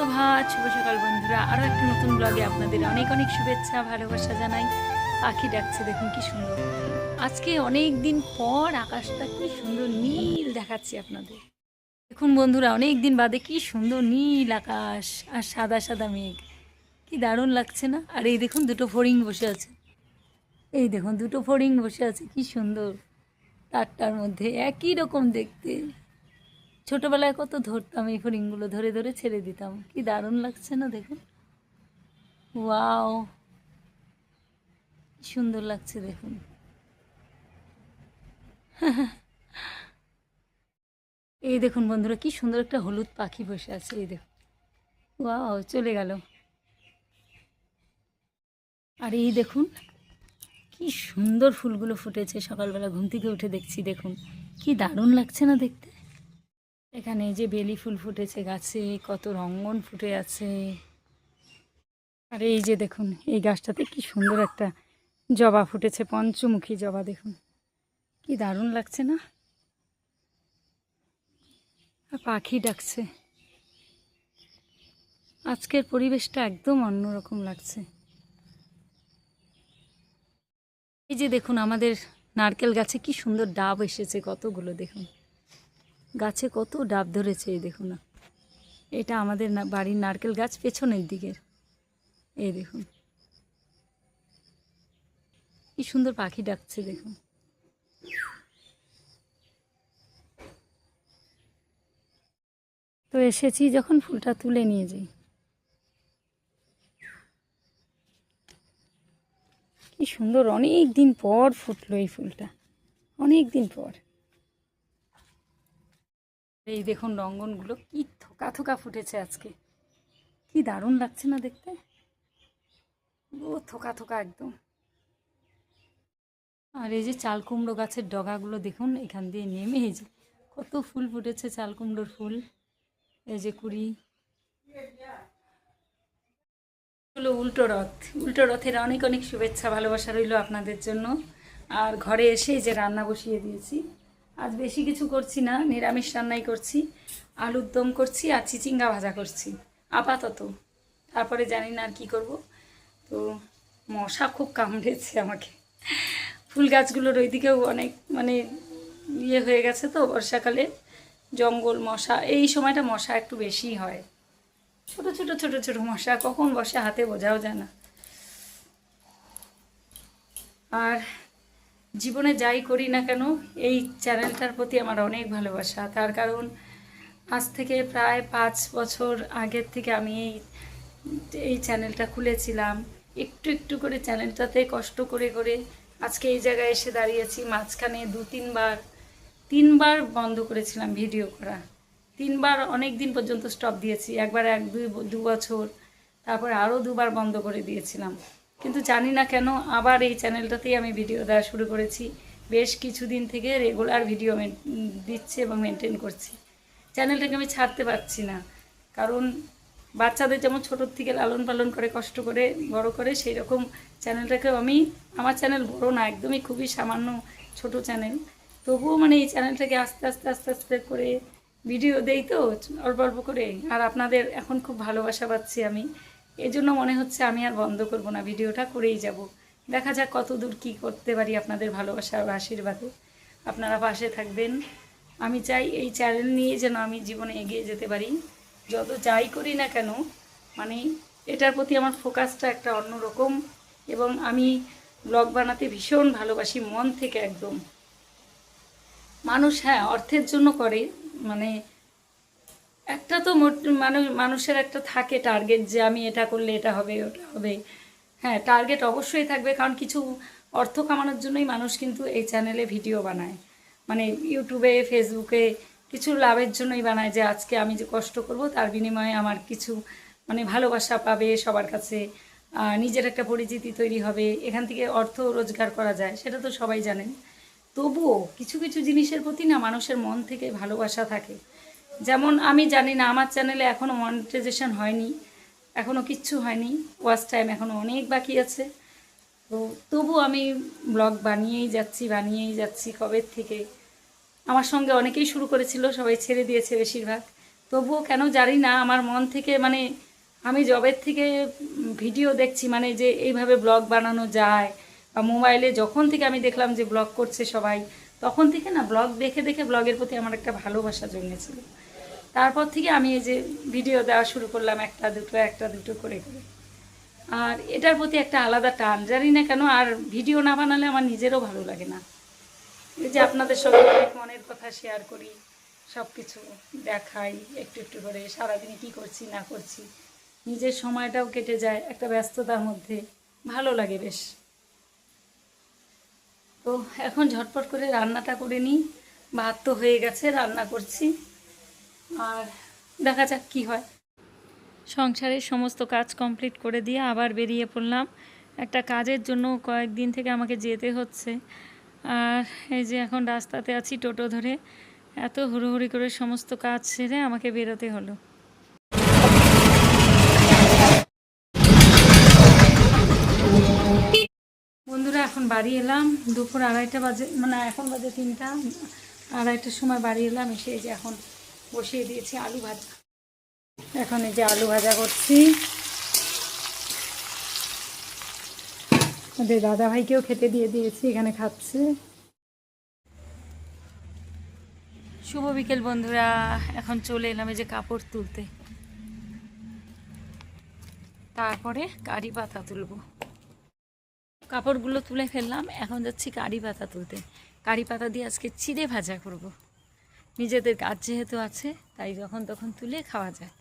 সুপ্রভাত, শুভ সকাল বন্ধুরা। আরও একটা নতুন ব্লগে আপনাদের অনেক অনেক শুভেচ্ছা, ভালোবাসা জানাই। পাখি ডাকছে, দেখুন কি সুন্দর। আজকে অনেক দিন পর আকাশটা কি সুন্দর নীল দেখাচ্ছি আপনাদের। দেখুন বন্ধুরা, অনেক দিন বাদে কি সুন্দর নীল আকাশ আর সাদা সাদা মেঘ, কি দারুণ লাগছে না? আর এই দেখুন দুটো ফড়িং বসে আছে, এই দেখুন দুটো ফড়িং বসে আছে, কি সুন্দর। তারটার মধ্যে একই রকম দেখতে। ছোটবেলায় কত ধরতাম এই ফড়িংগুলো, ধরে ধরে ছেড়ে দিতাম, কি দারুণ লাগছে না? দেখুন, ওয়াও, কি সুন্দর লাগছে দেখুন। এই দেখুন বন্ধুরা, কি সুন্দর একটা হলুদ পাখি বসে আছে, এই দেখুন। ওয়াও, চলে গেল। আর এই দেখুন কি সুন্দর ফুলগুলো ফুটেছে, সকালবেলা ঘুম থেকে উঠে দেখছি, দেখুন কি দারুণ লাগছে না দেখতে। এখানে যে বেলি ফুল ফুটেছে গাছে, কত রঙ্গন ফুটে আছে। আর এই যে দেখুন, এই গাছটাতে কি সুন্দর একটা জবা ফুটেছে, পঞ্চমুখী জবা, দেখুন কি দারুণ লাগছে না? আর পাখি ডাকছে। আজকের পরিবেশটা একদম অন্যরকম লাগছে। এই যে দেখুন, আমাদের নারকেল গাছে কি সুন্দর ডাব এসেছে, কতগুলো দেখুন। গাছে কত ডাব ধরেছে, এই দেখুন না। এটা আমাদের বাড়ির নারকেল গাছ, পেছনের দিকের। এই দেখুন কি সুন্দর পাখি ডাকছে, দেখুন। তো এসেছি যখন, ফুলটা তুলে নিয়ে যাই। কি সুন্দর, অনেক দিন পর ফুটলো এই ফুলটা, অনেক দিন পর। এই দেখুন রঙ্গনগুলো কি থোকা থোকা ফুটেছে আজকে, কি দারুণ লাগছে না দেখতে? ও থোকা থোকা একদম। আর এই যে চাল কুমড়ো গাছের ডগাগুলো দেখুন, এখান দিয়ে নেমে এই যে কত ফুল ফুটেছে, চাল কুমড়োর ফুল। এই যে কুড়ি হলো উল্টো রথ। উল্টো রথের অনেক অনেক শুভেচ্ছা, ভালোবাসা রইল আপনাদের জন্য। আর ঘরে এসে যে রান্না বসিয়ে দিয়েছি, আজ বেশি কিছু করছি না, নিরামিষ রান্নাই করছি। আলুর দম করছি আর চিচিঙ্গা ভাজা করছি আপাতত। তারপরে জানি না আর কী করব। তো মশা খুব কামড়েছে আমাকে। ফুল গাছগুলোর ওইদিকেও অনেক ইয়ে হয়ে গেছে, তো বর্ষাকালে জঙ্গল, মশা, এই সময়টা মশা একটু বেশিই হয়। ছোট ছোট ছোট ছোট মশা, কখন বসে হাতে বোঝাও যায় না। আর জীবনে যাই করি না কেন, এই চ্যানেলটার প্রতি আমার অনেক ভালোবাসা। তার কারণ আজ থেকে প্রায় 5 বছর আগের থেকে আমি এই চ্যানেলটা খুলেছিলাম। একটু একটু করে চ্যানেলটাতে কষ্ট করে করে আজকে এই জায়গায় এসে দাঁড়িয়েছি। মাঝখানে তিনবার বন্ধ করেছিলাম ভিডিও করা। তিনবার অনেক দিন পর্যন্ত স্টপ দিয়েছি। একবার দু বছর, তারপরে আরও দুবার বন্ধ করে দিয়েছিলাম। কিন্তু জানি না কেন আবার এই চ্যানেলটাতেই আমি ভিডিও দেওয়া শুরু করেছি। বেশ কিছুদিন থেকে রেগুলার ভিডিও দিচ্ছি এবং মেনটেন করছি। চ্যানেলটাকে আমি ছাড়তে পারছি না, কারণ বাচ্চাদের যেমন ছোটোর থেকে লালন পালন করে, কষ্ট করে বড় করে, সেই রকম চ্যানেলটাকেও আমি, আমার চ্যানেল বড় না, একদমই খুবই সামান্য ছোট চ্যানেল, তবুও এই চ্যানেলটাকে আস্তে আস্তে আস্তে আস্তে করে ভিডিও দেই, তো অল্প অল্প করে। আর আপনাদের এখন খুব ভালোবাসা পাচ্ছি আমি, এই জন্য মনে হচ্ছে আমি আর বন্ধ করব না, ভিডিওটা করেই যাব। দেখা যাক কত দূর কী করতে পারি আপনাদের ভালোবাসা ও আশীর্বাদে। আপনারা পাশে থাকবেন। আমি চাই এই চ্যানেল নিয়ে যেন আমি জীবনে এগিয়ে যেতে পারি। যত যাই করি না কেন, এটার প্রতি আমার ফোকাসটা একটা অন্যরকম। এবং আমি ব্লগ বানাতে ভীষণ ভালোবাসি, মন থেকে একদম। মানুষ হ্যাঁ অর্থের জন্য করে, একটা তো মানুষের একটা থাকে টার্গেট, যে আমি এটা করলে এটা হবে, ওটা হবে। হ্যাঁ, টার্গেট অবশ্যই থাকবে, কারণ কিছু অর্থ কামানোর জন্যই মানুষ কিন্তু এই চ্যানেলে ভিডিও বানায়। ইউটিউবে, ফেসবুকে কিছু লাভের জন্যই বানায়, যে আজকে আমি যে কষ্ট করব তার বিনিময়ে আমার কিছু ভালোবাসা পাবে সবার কাছে, নিজের একটা পরিচিতি তৈরি হবে, এখান থেকে অর্থ রোজগার করা যায়, সেটা তো সবাই জানেন। তবুও কিছু কিছু জিনিসের প্রতি না মানুষের মন থেকে ভালোবাসা থাকে। যেমন আমি জানি না, আমার চ্যানেলে এখনও মনিটাইজেশন হয়নি, এখনও কিচ্ছু হয়নি, ওয়াচ টাইম এখনও অনেক বাকি আছে। তো তবু আমি ব্লগ বানিয়েই যাচ্ছি কবের থেকে। আমার সঙ্গে অনেকেই শুরু করেছিল, সবাই ছেড়ে দিয়েছে বেশিরভাগ। তবুও কেন জানি না আমার মন থেকে মানে আমি জবের থেকে ভিডিও দেখছি মানে যে এইভাবে ব্লগ বানানো যায় বা মোবাইলে যখন থেকে আমি দেখলাম যে ব্লগ করছে সবাই, তখন থেকে না ব্লগ দেখে দেখে ব্লগের প্রতি আমার একটা ভালোবাসা জন্মেছিল। তারপর থেকে আমি এই যে ভিডিও দেওয়া শুরু করলাম, একটা দুটো করে করে। আর এটার প্রতি একটা আলাদা টান, জানি না কেন। আর ভিডিও না বানালে আমার নিজেরও ভালো লাগে না। এই যে আপনাদের সঙ্গে অনেক মনের কথা শেয়ার করি, সব কিছু দেখাই একটু একটু করে, সারাদিনে কী করছি না করছি, নিজের সময়টাও কেটে যায় একটা ব্যস্ততার মধ্যে, ভালো লাগে বেশ। তো এখন ঝটপট করে রান্নাটা করে নিই। ভাত তো হয়ে গেছে, রান্না করছি, আর দেখা যাক কী হয়। সংসারের সমস্ত কাজ কমপ্লিট করে দিয়ে আবার বেরিয়ে পড়লাম একটা কাজের জন্য। কয়েকদিন থেকে আমাকে যেতে হচ্ছে। আর এই যে এখন রাস্তাতে আছি টোটো ধরে, এত হুড়োহুড়ি করে সমস্ত কাজ সেরে আমাকে বেরোতে হলো। বন্ধুরা এখন বাড়ি এলাম, দুপুর 2:30 বাজে, মানে এখন বাজে 3টা, 2:30টার সময় বাড়ি এলাম। এসে এই যে এখন বসিয়ে দিয়েছি আলু ভাজা। এখন এই যে আলু ভাজা করছি। ওদের দাদাভাইকেও খেতে দিয়ে দিয়েছি, এখানে খাচ্ছে। শুভ বিকেল বন্ধুরা, এখন চলে এলাম এই যে কাপড় তুলতে, তারপরে কারি পাতা তুলব। কাপড়গুলো তুলে ফেললাম, এখন যাচ্ছি কারি পাতা তুলতে। কারি পাতা দিয়ে আজকে চিড়ে ভাজা করব। নিজেদের গাছ যেহেতু আছে তাই যখন তখন তুলে খাওয়া যায়,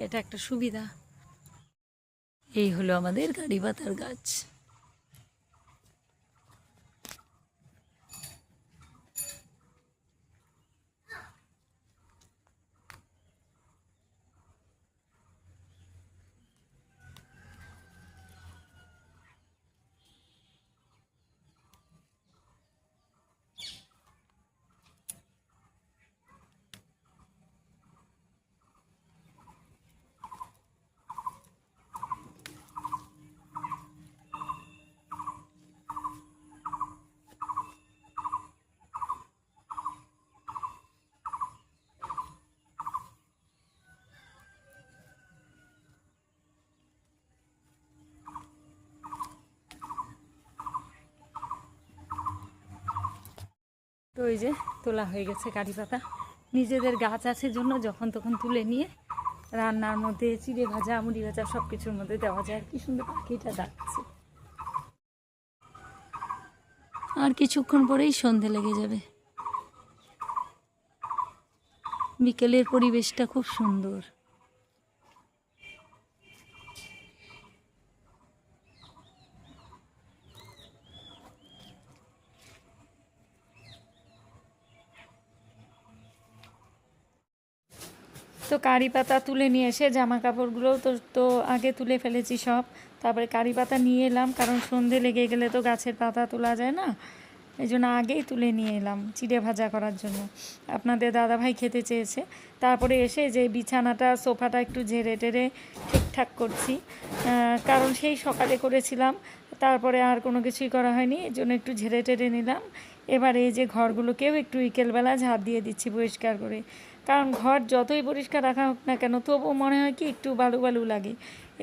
এটা একটা সুবিধা। এই হলো আমাদের কারি পাতার গাছ। তো এই যে তোলা হয়ে গেছে কারি পাতা। নিজেদের গাছ আছে জন্য যখন তখন তুলে নিয়ে রান্নার মধ্যে চিড়ে ভাজা, মুড়ি ভাজা সব কিছুর মধ্যে দেওয়া যায়। কি সুন্দর পাখিটা ডাকছে। আর কিছুক্ষণ পরেই সন্ধে লেগে যাবে। বিকেলের পরিবেশটা খুব সুন্দর। তো কারি পাতা তুলে নিয়ে এসে জামা কাপড়গুলো তো আগে তুলে ফেলেছি সব। তারপরে কারি পাতা নিয়ে এলাম, কারণ সন্ধে লেগে গেলে তো গাছের পাতা তোলা যায় না, এই জন্য আগেই তুলে নিয়ে এলাম চিড়ে ভাজা করার জন্য। আপনাদের দাদাভাই খেতে চেয়েছে। তারপরে এসে যে বিছানাটা, সোফাটা একটু ঝেড়ে টেরে ঠিকঠাক করছি, কারণ সেই সকালে করেছিলাম, তারপরে আর কোনো কিছুই করা হয়নি, এই জন্য একটু ঝেড়ে টেরে নিলাম। এবার এই যে ঘরগুলোকেও একটু বিকেলবেলা ঝাড় দিয়ে দিচ্ছি পরিষ্কার করে, কারণ ঘর যতই পরিষ্কার রাখা হোক না কেন তবুও মনে হয় কি একটু বালু বালু লাগে।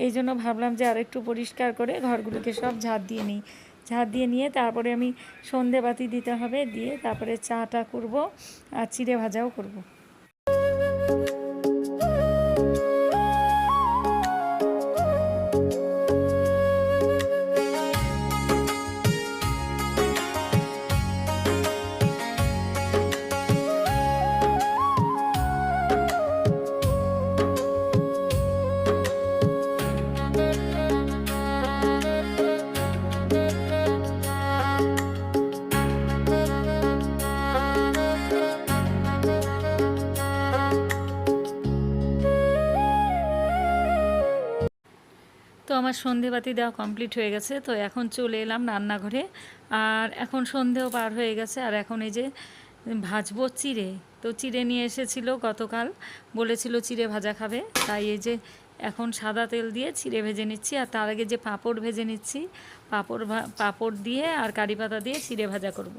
এই জন্য ভাবলাম যে আর একটু পরিষ্কার করে ঘরগুলোকে সব ঝাড় দিয়ে নিই। ঝাড় দিয়ে নিয়ে তারপরে আমি সন্ধে বাতি দিতে হবে, দিয়ে তারপরে চাটা করব আর চিড়ে ভাজাও করব। তো আমার সন্ধেবাতি দেওয়া কমপ্লিট হয়ে গেছে। তো এখন চলে এলাম রান্নাঘরে, আর এখন সন্ধেও পার হয়ে গেছে। আর এখন এই যে ভাজবো চিড়ে। তো চিড়ে নিয়ে এসেছিল গতকাল, বলেছিল চিড়ে ভাজা খাবে, তাই এই যে এখন সাদা তেল দিয়ে চিড়ে ভেজে নিচ্ছি, আর তার আগে যে পাঁপড় ভেজে নিচ্ছি, পাঁপড় দিয়ে আর কারি পাতা দিয়ে চিড়ে ভাজা করব।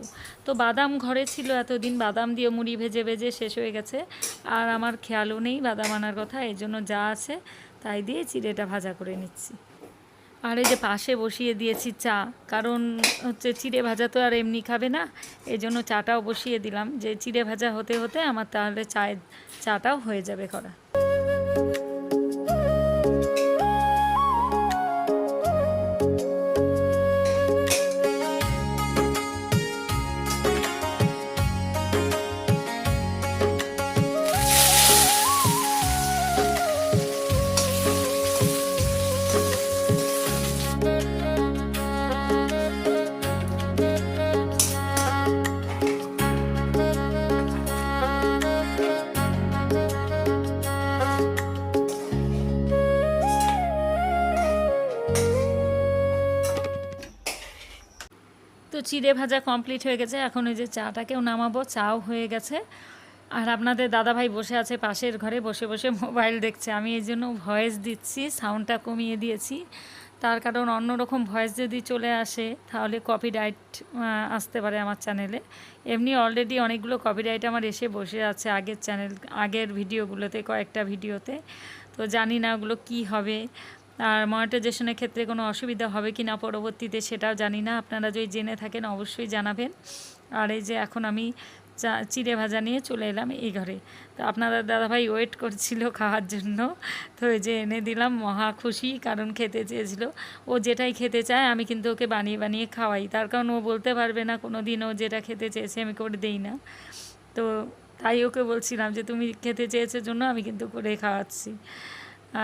তো বাদাম ঘরে ছিল এতদিন, বাদাম দিয়ে মুড়ি ভেজে ভেজে শেষ হয়ে গেছে, আর আমার খেয়ালও নেই বাদাম আনার কথা, এই জন্য যা আছে তাই দিয়ে চিড়েটা ভাজা করে নিচ্ছি। আর এই যে পাশে বসিয়ে দিয়েছি চা, কারণ হচ্ছে চিড়ে ভাজা তো আর এমনি খাবে না, এই জন্য চাটাও বসিয়ে দিলাম, যে চিড়ে ভাজা হতে হতে আমার তাহলে চাটাও হয়ে যাবে করা। তো চিড়ে ভাজা কমপ্লিট হয়ে গেছে, এখন ওই যে চাটাকেও নামাবো, চাও হয়ে গেছে। আর আপনাদের দাদাভাই বসে আছে পাশের ঘরে, বসে বসে মোবাইল দেখছে। আমি এই জন্য ভয়েস দিচ্ছি, সাউন্ডটা কমিয়ে দিয়েছি, তার কারণ অন্যরকম ভয়েস যদি চলে আসে তাহলে কপিরাইট আসতে পারে আমার চ্যানেলে। এমনি অলরেডি অনেকগুলো কপিরাইট আমার এসে বসে আছে আগের ভিডিওগুলোতে, কয়েকটা ভিডিওতে। তো জানি না ওগুলো কী হবে, আর মনিটাইজেশনের ক্ষেত্রে কোনো অসুবিধা হবে কি না পরবর্তীতে সেটাও জানি না। আপনারা যদি জেনে থাকেন অবশ্যই জানাবেন। আর এই যে এখন আমি চিড়ে ভাজা নিয়ে চলে এলাম এই ঘরে। তো আপনাদের দাদাভাই ওয়েট করছিল খাওয়ার জন্য, তো এই যে এনে দিলাম, মহা খুশি, কারণ খেতে চেয়েছিল। ও যেটাই খেতে চায় আমি কিন্তু ওকে বানিয়ে বানিয়ে খাওয়াই, তার কারণ ও বলতে পারবে না কোনো দিন ও যেটা খেতে চেয়েছে আমি করে দেই না। তো তাই ওকে বলছিলাম যে তুমি খেতে চেয়েছো জন্য আমি কিন্তু করে খাওয়াচ্ছি।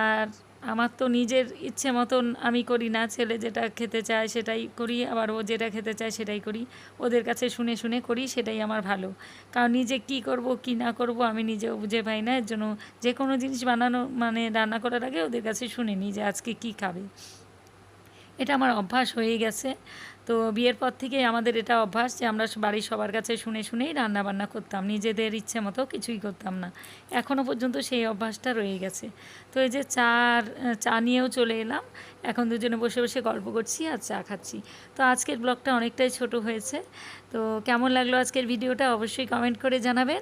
আর আমার তো নিজের ইচ্ছে মতন আমি করি না, ছেলে যেটা খেতে চায় সেটাই করি, আবার ও যেটা খেতে চায় সেটাই করি। ওদের কাছে শুনে শুনে করি, সেটাই আমার ভালো, কারণ নিজে কি করব কি না করব আমি নিজেও বুঝে পাই না। এর জন্য যে কোনো জিনিস বানানো মানে রান্না করার আগে ওদের কাছে শুনে নিই যে আজকে কী খাবে। এটা আমার অভ্যাস হয়ে গেছে। তো বিয়ের পর থেকেই আমাদের এটা অভ্যাস যে আমরা বাড়ির সবার কাছে শুনে শুনেই রান্নাবান্না করতাম, নিজেদের ইচ্ছে মতো কিছুই করতাম না। এখনও পর্যন্ত সেই অভ্যাসটা রয়ে গেছে। তো এই যে চা নিয়েও চলে এলাম, এখন দুজনে বসে বসে গল্প করছি আর চা খাচ্ছি। তো আজকের ব্লগটা অনেকটাই ছোট হয়েছে। তো কেমন লাগলো আজকের ভিডিওটা অবশ্যই কমেন্ট করে জানাবেন।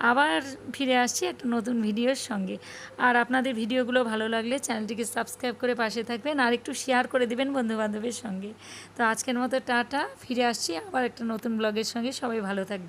আবার ফিরে আসছি একটা নতুন ভিডিওর সঙ্গে। আর আপনাদের ভিডিওগুলো ভালো লাগলে চ্যানেলটিকে সাবস্ক্রাইব করে পাশে থাকবেন, আর একটু শেয়ার করে দেবেন বন্ধুবান্ধবের সঙ্গে। তো আজকের মতো টাটা, ফিরে আসছি আবার একটা নতুন ব্লগের সঙ্গে। সবাই ভালো থাকবেন।